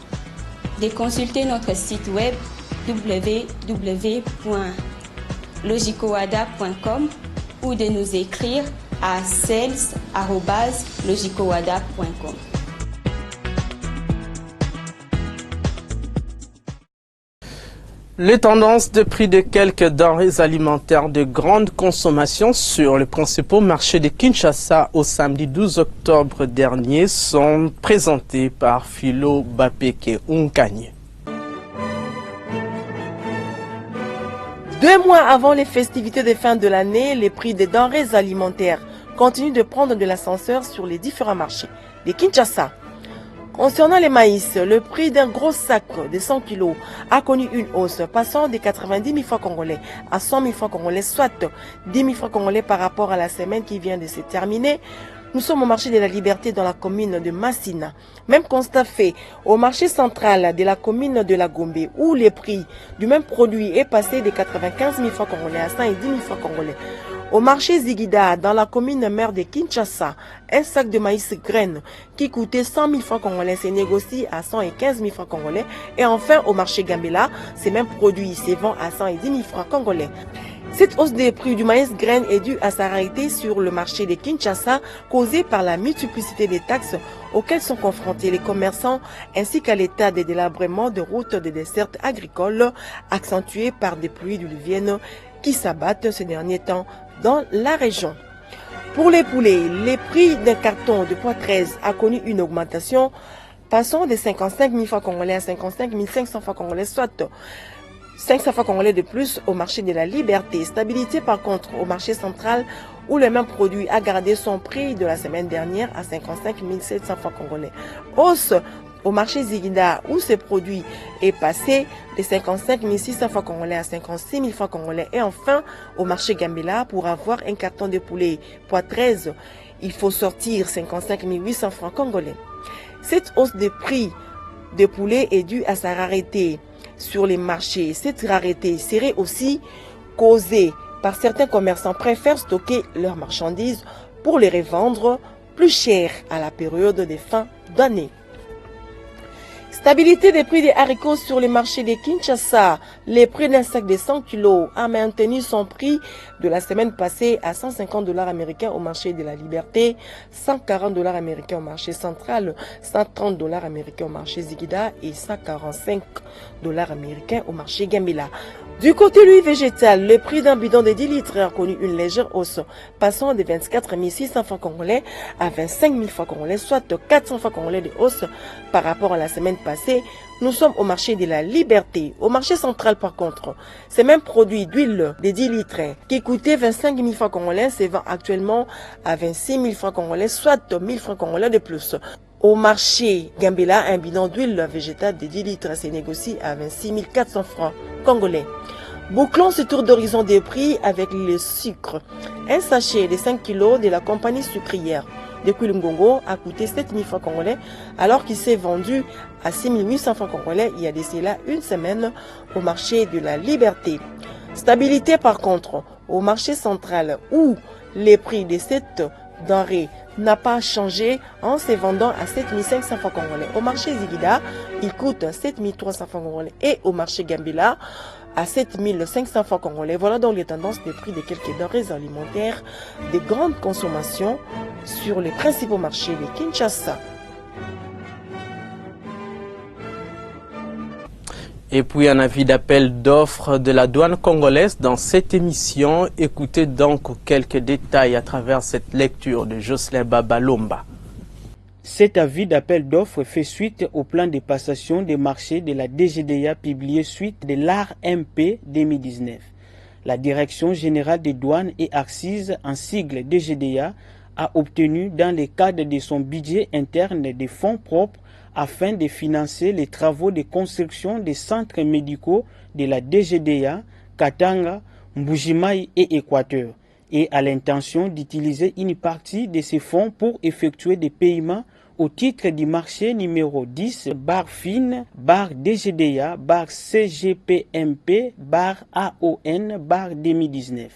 de consulter notre site web www.logicowada.com ou de nous écrire à sales@logicowada.com. Les tendances de prix de quelques denrées alimentaires de grande consommation sur les principaux marchés de Kinshasa au samedi 12 octobre dernier sont présentées par Philo Bapeke Unkagne. 2 mois avant les festivités de fin de l'année, les prix des denrées alimentaires continuent de prendre de l'ascenseur sur les différents marchés de Kinshasa. Concernant les maïs, le prix d'un gros sac de 100 kg a connu une hausse, passant de 90 000 francs congolais à 100 000 francs congolais, soit 10 000 francs congolais par rapport à la semaine qui vient de se terminer. Nous sommes au marché de la Liberté dans la commune de Massina. Même constat fait au marché central de la commune de la Gombe, où le prix du même produit est passé de 95 000 francs congolais à 110 000 francs congolais. Au marché Zigida, dans la commune mère de Kinshasa, un sac de maïs graines qui coûtait 100 000 francs congolais se négocie à 115 000 francs congolais. Et enfin, au marché Gambela, ces mêmes produits se vendent à 110 000 francs congolais. Cette hausse des prix du maïs graines est due à sa rareté sur le marché de Kinshasa, causée par la multiplicité des taxes auxquelles sont confrontés les commerçants, ainsi qu'à l'état de délabrement de routes de dessert agricoles, accentué par des pluies diluviennes qui s'abattent ces derniers temps dans la région. Pour les poulets, les prix d'un carton de poids 13 a connu une augmentation, passant de 55 000 francs congolais à 55 500 francs congolais, soit 500 francs congolais de plus au marché de la Liberté. Stabilité par contre au marché central, où le même produit a gardé son prix de la semaine dernière à 55 700 francs congolais. Hausse au marché Zigida, où ce produit est passé de 55 600 francs congolais à 56 000 francs congolais. Et enfin, au marché Gambela, pour avoir un carton de poulet poids 13, il faut sortir 55 800 francs congolais. Cette hausse de prix de poulet est due à sa rareté sur les marchés. Cette rareté serait aussi causée par certains commerçants préfèrent stocker leurs marchandises pour les revendre plus cher à la période de fin d'année. Stabilité des prix des haricots sur les marchés de Kinshasa. Les prix d'un sac de 100 kg a maintenu son prix de la semaine passée à 150 $ américains au marché de la Liberté, 140 $ américains au marché central, 130 $ américains au marché Zigida et 145 $ américains au marché Gambela. Du côté l'huile végétale, le prix d'un bidon de 10 litres a connu une légère hausse, passant de 24 600 francs congolais à 25 000 francs congolais, soit 400 francs congolais de hausse par rapport à la semaine passée. Nous sommes au marché de la Liberté. Au marché central par contre, ces mêmes produits d'huile de 10 litres qui coûtaient 25 000 francs congolais se vendent actuellement à 26 000 francs congolais, soit 1 000 francs congolais de plus. Au marché Gambela, un bidon d'huile végétale de 10 litres se négocie à 26 400 francs congolais. Bouclons ce tour d'horizon des prix avec le sucre. Un sachet de 5 kg de la compagnie sucrière de Kulungongo a coûté 7 000 francs congolais alors qu'il s'est vendu à 6 800 francs congolais il y a de cela une semaine au marché de la Liberté. Stabilité par contre au marché central où les prix de cette denrée n'a pas changé en se vendant à 7 500 francs congolais. Au marché Zigida, il coûte 7 300 francs congolais et au marché Gambela à 7 500 francs congolais. Voilà donc les tendances des prix de quelques denrées alimentaires de grande consommation sur les principaux marchés de Kinshasa. Et puis un avis d'appel d'offres de la douane congolaise dans cette émission. Écoutez donc quelques détails à travers cette lecture de Jocelyn Babalomba. Cet avis d'appel d'offres fait suite au plan de passation des marchés de la DGDA publié suite de l'ARMP 2019. La Direction générale des douanes et accises, en sigle DGDA, a obtenu dans le cadre de son budget interne des fonds propres afin de financer les travaux de construction des centres médicaux de la DGDA, Katanga, Mbujimaï et Équateur, et à l'intention d'utiliser une partie de ces fonds pour effectuer des paiements au titre du marché numéro 10, FIN, DGDA, CGPMP, AON, 2019.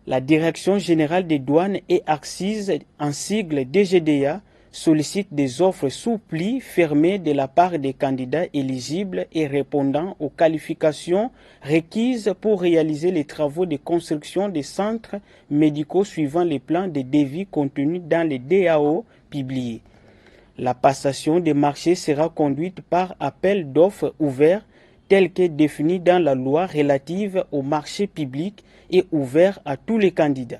La Direction générale des douanes et accises, en sigle DGDA, sollicite des offres sous pli fermées de la part des candidats éligibles et répondant aux qualifications requises pour réaliser les travaux de construction des centres médicaux suivant les plans de devis contenus dans les DAO publiés. La passation des marchés sera conduite par appel d'offres ouvert tel que défini dans la loi relative aux marchés publics et ouvert à tous les candidats.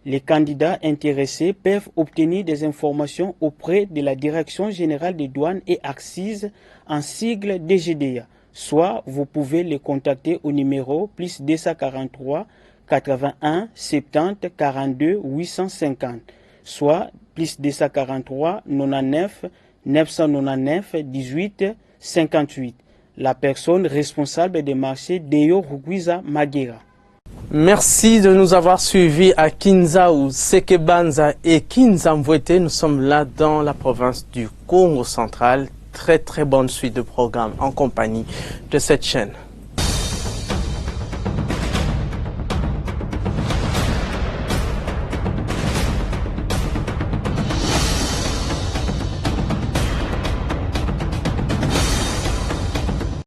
Les candidats intéressés peuvent obtenir des informations auprès de la Direction générale des douanes et accises en sigle DGDA. Soit vous pouvez les contacter au numéro +243 81 70 42 850, soit +243 99 999 18 58. La personne responsable des marchés, Deo Rugwiza Maguera. Merci de nous avoir suivis à Kinshasa, Sekebanza et Kinshasa. Nous sommes là dans la province du Congo central. Très bonne suite de programmes en compagnie de cette chaîne.